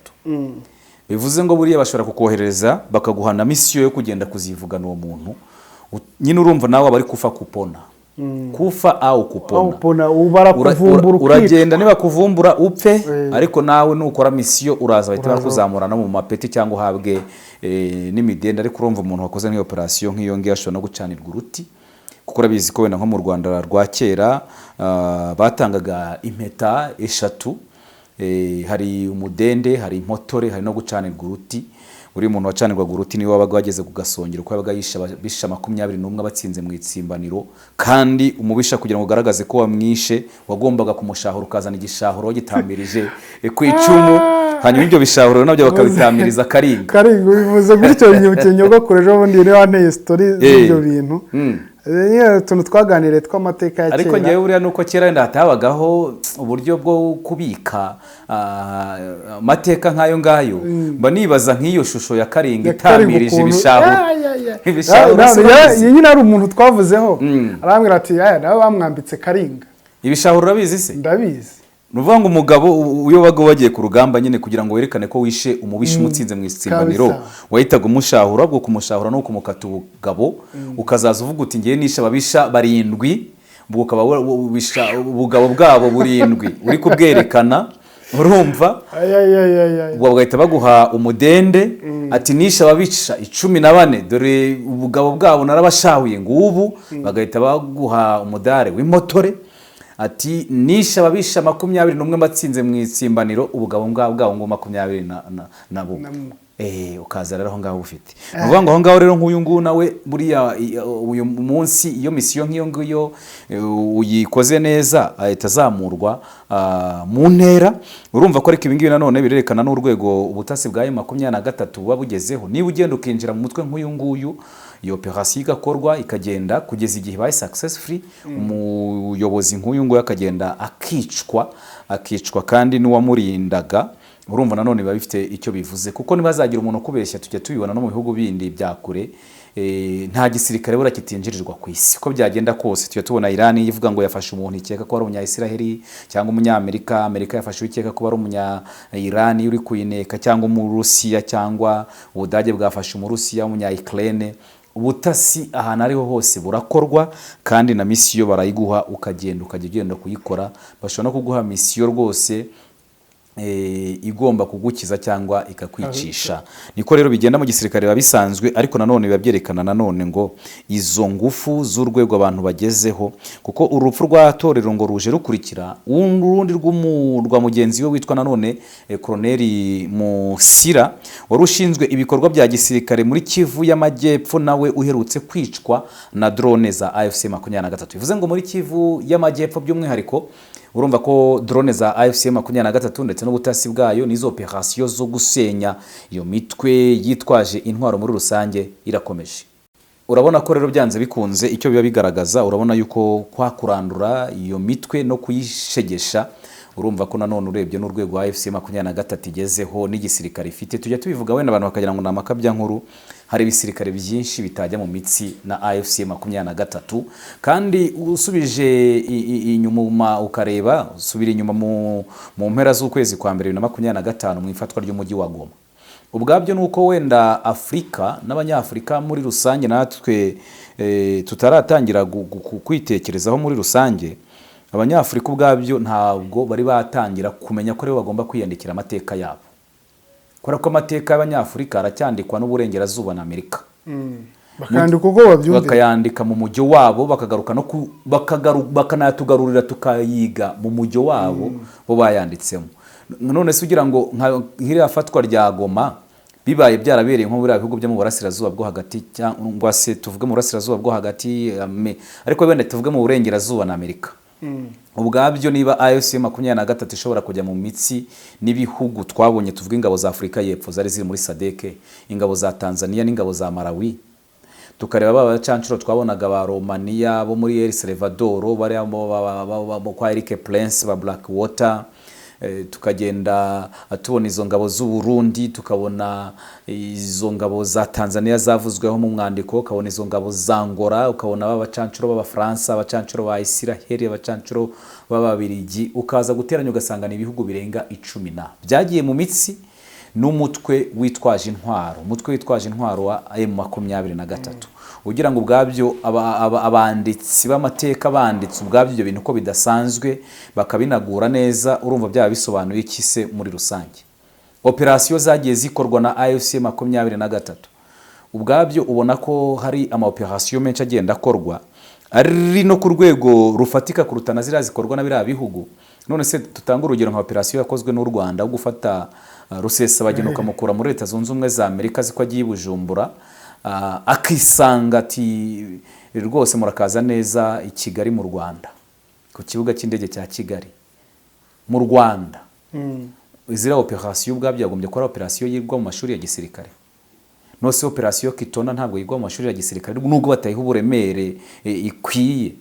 Speaker 2: Bivuze ngo buriya bashobora kukohereza bakaguhana misiyo yo kugenda kuzivugana uwo muntu. Nyine urumva nawe abari kufa kupona. Kufa au kupona.
Speaker 1: Ubarakuvumbura
Speaker 2: uragenda niba kuvumbura upfe, ariko nawe nukora misiyo uraza bahita bakuzamurana mu mapeti cyangwa uhabwe n'imidenda. Ariko urumva umuntu wakoze nk'iyo operation nk'iyo ngiyo ashobora no gucanirwa uruti, kuko urabizi ko wenda nko mu Rwanda rwa kera batangaga impeta 3, hari umudende, hari impotore, hari no gucanirwa uruti. uri muntu wacanirwaga uruti niwe wabaga wageze ku gasongero ko yabaga bisha 21 batsinze mu itsimbaniro, kandi umubisha kugira ngo ugaragaze ko wamwishe wagombaga kumushahura ukazana igishahuro gitammirije ku icumu, hanyuma ibyo bishahuro nabyo bakabitamiriza karinga
Speaker 1: bivuze gutyo nyogokuru ubundi ni wanteye story z'ibyo bintu. Tuntu twaganiriye tw'amateka ya kera,
Speaker 2: ariko ngewe buriya nuko kera wenda hatabagaho uburyo bwo kubika amateka nk'ayo ngayo, mba nibaza nk'iyo shusho ya karinga itamirije ibishahuro
Speaker 1: nyine ari umuntu twavuzeho arambwira ati nawe bamwambitse karinga
Speaker 2: ibishahuro. urabizi se?
Speaker 1: Ndabizi.
Speaker 2: nuvuga ngo umugabo uyo waga wagiye ku rugamba nyine kugira ngo werekane ko wishe umubisha umutsinze mu itsimbaniro, wahitaga umushahura, bwo kumushahura no kumukata ubugabo, ukazaza uvuga uti ngiye nisha ababisha 7, ubwo ukaba ubugabo bwabo 7 uri kubwerekana, urumva ubwo bagahita baguha umudende ati nisha ababisha 14, dore ubugabo bwabo narabashahuye ngubu, bagahita baguha umudare w'imotore ati nisha ababisha 21 batsinze mu itsimbaniro, ubugabo bwabo ngo 20 nabo ukaza rero aho ngaho ufite. Nuvuga ngo aho ngaho rero nk'uyu nguyu nawe buriya uyu munsi iyo misiyo nk'iyo ngiyo uyikoze neza ahita azamurwa mu ntera. Urumva ko ariko ibi ngibi nanone birerekana n'urwego ubutasi bwa M23 buba bugezeho. Niba ugenda ukinjira mu mutwe nk'uyu nguyu, iyo operation igakorwa ikagenda kugeza igihe baye successful, umuyobozi nk'uyu nguyu akagenda akicwa kandi n'uwamurindaga. Urumva nanone biba bifite icyo bivuze, kuko nibazagira umuntu kubeshya tujya tubibona no mu bihugu bindi bya kure, nta gisirikare bura kitinjirirwa ku isi ko byagenda kose. Tujya tubona Iran ivuga ngo yafashe umuntu ikeka ko ari umunya-Israeli cyangwa umunyamerika, Amerika yafashe ikeka ko ari umunya-Iran uri kuyineka, cyangwa umurusiya, cyangwa Ubudage bwafashe umurusiya umunya-Ukraine. Ubutasi ahantu ariho hose burakorwa, kandi na misiyo barayiguha ukagenda ukagenda kuyikora. Bashobora no kuguha misiyo rwose igomba kugukiza cyangwa ikakwicisha. Niko rero bigenda mu gisirikare biba bisanzwe, ariko nanone biba byerekana nanone ngo izo ngufu z'urwego abantu bagezeho, kuko urupfu rwa Torero ngo ruje rukurikira urundi rwa mugenzi we witwa nanone Koloneli Musira, wari ushinzwe ibikorwa bya gisirikare muri Kivu y'Amajyepfo, nawe uherutse kwicwa na drone za AFC 23. Bivuze ngo muri Kivu y'Amajyepfo by'umwihariko, urumva ko drone za AFC 23 ndetse n'ubutasi bwayo nizo operation zo gusenya iyo mitwe yitwaje intwaro muri rusange irakomeje. Urabona ko rero byanze bikunze icyo biba bigaragaza, urabona yuko kwa kurandura iyo mitwe no kuyishegesha. Urumva ko nanone urebye n'urwego AFC 23 igezeho n'igisirikare ifite, tujya tubivuga wenda abantu bakagira ngo namakabya nkuru, hari ibisirikare byinshi bitajya mu mitsi na AFC 23. Kandi usubije inyuma ukareba, usubira inyuma mu mpera z'ukwezi kwa mbere 2025 mu ifatwa ry'umujyi wa Goma. Ubwabyo nuko wenda Afrika n'abanyafrika muri rusange natwe tutaratangira kwitekerezaho muri rusange, abanyafrika ubwabyo ntabwo bari batangira kumenya ko rero bagomba kwiyandikira amateka yabo, kubera ko amateka y'abanyafrika aracyandikwa n'uburengerazuba na Amerika.
Speaker 1: Bakandika uko babyumva,
Speaker 2: bakayandika mu mujyo wabo, bakagaruka no bakanatugarurira tukayiga mu mujyo wabo bo bayanditsemo. None se ugira ngo nk'iriya fatwa rya Goma bibaye byarabereye nko muri bihugu byo mu burasirazuba bwo hagati, cyangwa se tuvuge mu burasirazuba bwo hagati, ariko wenda tuvuge mu burengerazuba na Amerika, ubwabyo niba AFC 23 ishobora kujya mu mitsi n'ibihugu twabonye, tuvuge ingabo za Afrika y'Epfo zari ziri muri SADC, ingabo za Tanzania n'ingabo za Malawi, tukareba babacancuro twabonaga ba Romania bo muri El Salvador bari kwa Eric Prince ba Blackwater, tukagenda tubona izo ngabo z'u Burundi, tukabona izo ngabo za Tanzania zavuzweho mu mwandiko, ukabona izo ngabo za Angola, ukabona babacancuro b'Abafaransa, abacancuro ba Israel, abacancuro b'Ababiligi, ukaza guteranya ugasanga ni ibihugu birenga 10 byagiye mu mitsi n'umutwe witwaje intwaro, umutwe witwaje intwaro wa M23. Ugira ngo ubwabyo abanditsi b'amateka banditse ubwabyo ibyo bintu ko bidasanzwe bakabinagura neza, urumva byaba bisobanuye iki se muri rusange. Operation zagiye zikorwa na AFC 23 ubwabyo ubona ko hari ama operation menshi agenda akorwa ari no ku rwego rufatika kurutana zira zikorwa na biriya bihugu. None se tutanga urugero nka operation yakozwe n'u Rwanda wo gufata Rusesabagina ukamukura muri Leta Zunze Ubumwe za Amerika ziko agiye i Bujumbura akisanga ati rwose murakaza neza i Kigali mu Rwanda ku kibuga cy'indege cya Kigali mu Rwanda. Izira operation ubwabyo yagombye gukora operation yigwa mu mashuri ya gisirikare. Nose operation Kitona ntabwo yigwa mu mashuri ya gisirikare nubwo batayiha uburemere ikwiye.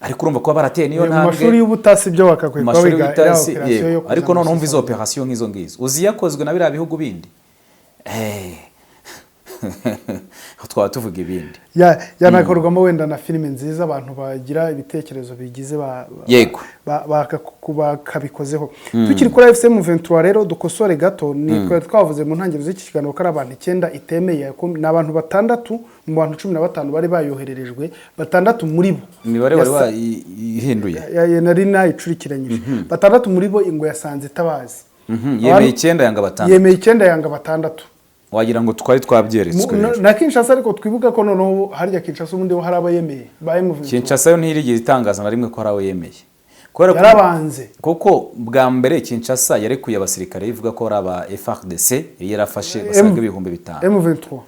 Speaker 2: Ariko urumva ko barateye niyo ntambwe.
Speaker 1: Mu mashuri y'ubutasi byo bakakwiye kwa wiga operation yo.
Speaker 2: Ariko none umva izo operation nk'izo ngizo. Uzi yakozwe na biriya bihugu bindi. Twaba tuvuga ibindi.
Speaker 1: Yanakorwamo wenda na filime nziza abantu bagira ibitekerezo bigize
Speaker 2: yego
Speaker 1: bakabikozeho. Tukiri kuri FCM 23 rero dukosore gato ni twavuze mu ntangiriro z'iki kiganiro ko ari abantu 9 itemeye n'abantu 6 mu bantu 15 bari bayohererejwe 6 muri bo
Speaker 2: imibare bari ihinduye
Speaker 1: nari nayicurikiranyije 6 muri bo ingo yasanze tabazi
Speaker 2: yemeye 9 yanga 5
Speaker 1: yemeye 9 yanga 6
Speaker 2: wagira ngo twari twabyeretswe
Speaker 1: na Kinshasa ariko twibuka ko noneho harya Kinshasa ubundi hari abayemeye ba M23
Speaker 2: Kinshasa yo ntirigiye itangaza na rimwe ko hari abayemeye
Speaker 1: yarabanze
Speaker 2: kuko bwa mbere Kinshasa yarekuye abasirikare ivuga ko ari aba FARDC yarafashe basaga 5,000
Speaker 1: M23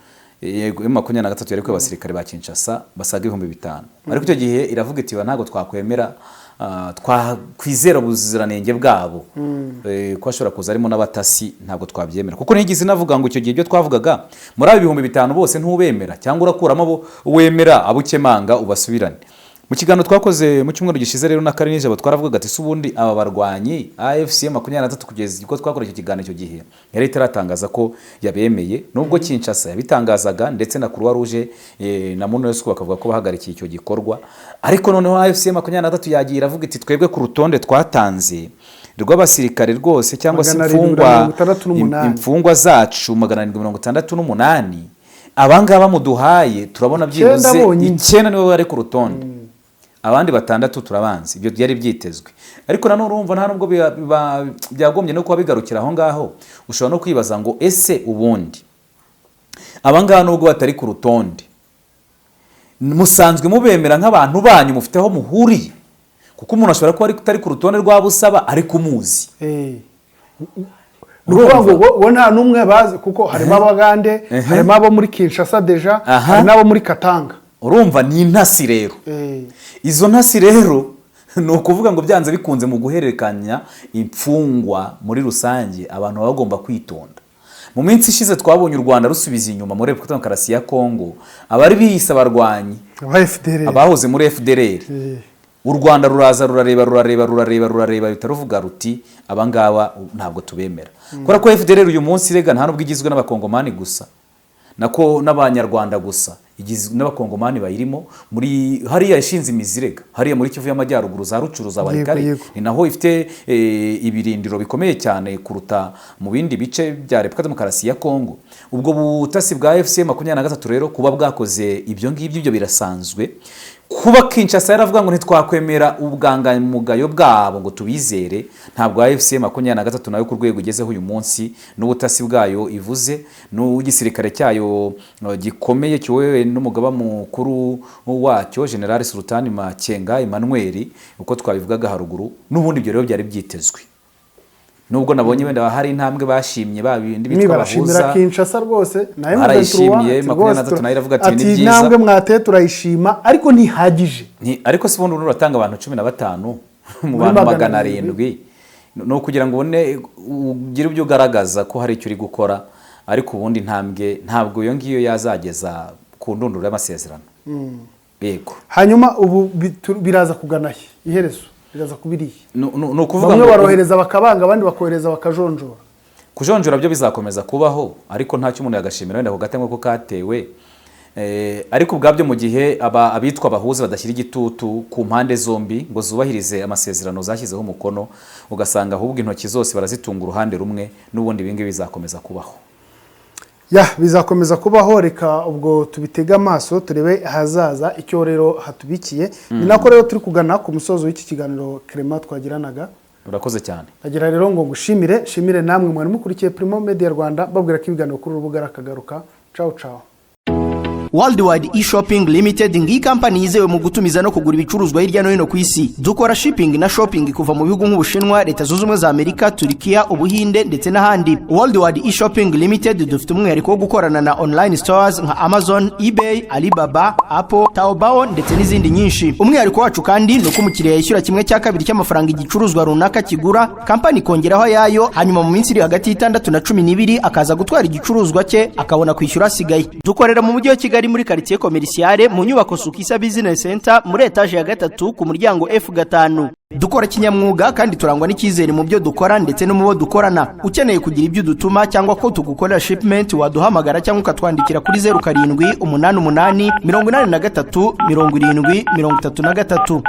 Speaker 2: yego M23 yarekuye abasirikare ba Kinshasa basaga 5,000 ariko icyo gihe iravuga iti ntago twakwemera twakwizera ubuziranenge bwabo ko ashobora kuza arimo n'abatasi ntabwo twabyemera kuko nigize navuga ngo icyo gihe byo twavugaga muri 5,000 bose ntubemera cyangwa urakuramo abo wemera abukemanga ubasubirane. Mu kiganiro twakoze mu cyumweru gishize rero na Karinije batwaravuga ati subundi aba barwanyi AFC 23 kugeza iko twakora icyo kiganiro icyo gihe yari itaratangaza ko yabemeye nubwo Kinshasa yabitangazaga ndetse na Croix Rouge na MONUSCO bakavuga ko bahagarikiye icyo gikorwa ariko noneho AFC 23 yagiye iravuga iti twebwe ku rutonde twatanze rw'abasirikare rwose cyangwa se imfungwa zacu 768 abangaba muduhaye turabona byibuze 9 niwe bari ku rutonde abandi 6 turabanze ibyo byari byitezwe ariko nanone urumva nta nubwo byagombye no kuba bigarukira aho ngaho ushobora no kwibaza ngo ese ubundi abangaba nubwo batari ku rutonde musanzwe mubemera nk'abantu banyu mufite aho muhuriye kuko umuntu ashobora kuba ari ku rutonde rw'abusaba ariko umuzi
Speaker 1: ngo nta numwe bazi kuko harimo abagande harimo abo muri Kinshasa deja hari nabo muri Katanga
Speaker 2: urumva ni intasi rero izo ntasi rero ni ukuvuga ngo byanze bikunze mu guhererekanya imfungwa muri rusange abantu bagomba kwitonda. Mu minsi ishize twabonye u Rwanda rusubiza inyuma muri Repubulika Demokarasi ya Kongo abari bihise abarwanyi abahoze muri FDLR u Rwanda ruraza rurareba bitaruvuga ruti abangaba ntabwo tubemera kora ko FDLR uyu munsi rega nta nubwo igizwe n'abakongomani gusa nako n'abanyarwanda gusa igizwe n'abakongomani bayirimo muri hariya yashinze imizirega hariya muri Kivu y'Amajyaruguru za Rucuruza barikari ni naho ifite ibirindiro bikomeye cyane kuruta mu bindi bice bya Repubulika Demokarasi ya Kongo. Ubwo butasi bwa FC 23 rero kuba bwakoze ibyo ngibyo byo birasanzwe kuba Kinshasa yaravuga ngo ntitwakwemera ubwangamugayo bwabo ngo tubizere ntabwo AFC 23 nayo ku rwego ugezeho uyu munsi n'ubutasi bwayo ivuze n'ugisirikare cyayo gikomeye cyowe n'umugaba mukuru wacyo General Sultan Makenga Emmanuel uko twabivugaga haruguru n'ubundi byo rero byari byitezwe nubwo nabonye wenda hari intambwe bashimye babindi bitwa bahuza
Speaker 1: Kinshasa rwose nayo
Speaker 2: barayishimiye 23 nayo iravuga ati ni byiza
Speaker 1: intambwe mwate turayishima ariko ntihagije
Speaker 2: ariko se bundi uratanga abantu 15 mu bantu 700 no kugira ngo ubone ugire ibyo ugaragaza ko hari icyo uri gukora ariko ubundi ntambwe ntabwo iyo ngiyo yazageza ku ndunduro y'amasezerano yego
Speaker 1: hanyuma ubu biraza kugana iherezo biraza kubiriye
Speaker 2: no kuvuga
Speaker 1: ngo barohereza bakabanga abandi bakohereza bakajonjora
Speaker 2: kujonjora byo bizakomeza kubaho ariko ntacyo umuntu yagashimira wenda ko gatemwe ko katewe ariko ubwabyo mu gihe abitwa bahuza badashyira igitutu ku mpande zombi ngo zubahirize amasezerano zashyizeho umukono ugasanga ahubwo intoki zose barazitunga uruhande rumwe n'ubundi bingi bizakomeza kubaho
Speaker 1: bizakomeza kubaho reka ubwo tubitega amaso turebe hazaza icyo rero hatubikiye ni nako rero turi kugana ku musozo w'iki kiganiro Clement twagiranaga
Speaker 2: urakoze cyane
Speaker 1: agira rero ngo ngushimire namwe mwari mukurikiye Primo Media Rwanda babwira ko ibiganiro kuri urubuga rakagaruka ciao
Speaker 3: Worldwide e-shopping limited ngiyi kampani yizewe mu gutumiza no kugura ibicuruzwa hirya no hino ku isi. Dukora shipping na shopping kuva mu bihugu nk'Ubushinwa, Leta Zunze Ubumwe za Amerika, Turkiya, Ubuhinde ndetse n'ahandi. Worldwide e-shopping limited dufite umwihariko wo gukorana na online stores nka Amazon, eBay, Alibaba, Apple, Taobao ndetse n'izindi nyinshi. Umwihariko wacu kandi nuko umukiriya yishyura kimwe cya kabiri cy'amafaranga igicuruzwa runaka kigura, kampani kongeraho yayo, hanyuma mu minsi iri hagati y'itandatu na 12 akaza gutwara igicuruzwa cye akabona kwishyura asigaye. Dukorera mu mujyi wa Kigali muri quartier commerciale mu nyubako Sukisa Business Center muri etage ya 3 ku muryango F5. Dukora kinyamwuga kandi turangwa n'icyizere mu byo dukora ndetse no mu bo dukorana. Ukeneye kugira ibyo dutuma cyangwa ko tugukorera shipment, waduhamagara cyangwa ukatwandikira kuri 0788 83 70 33.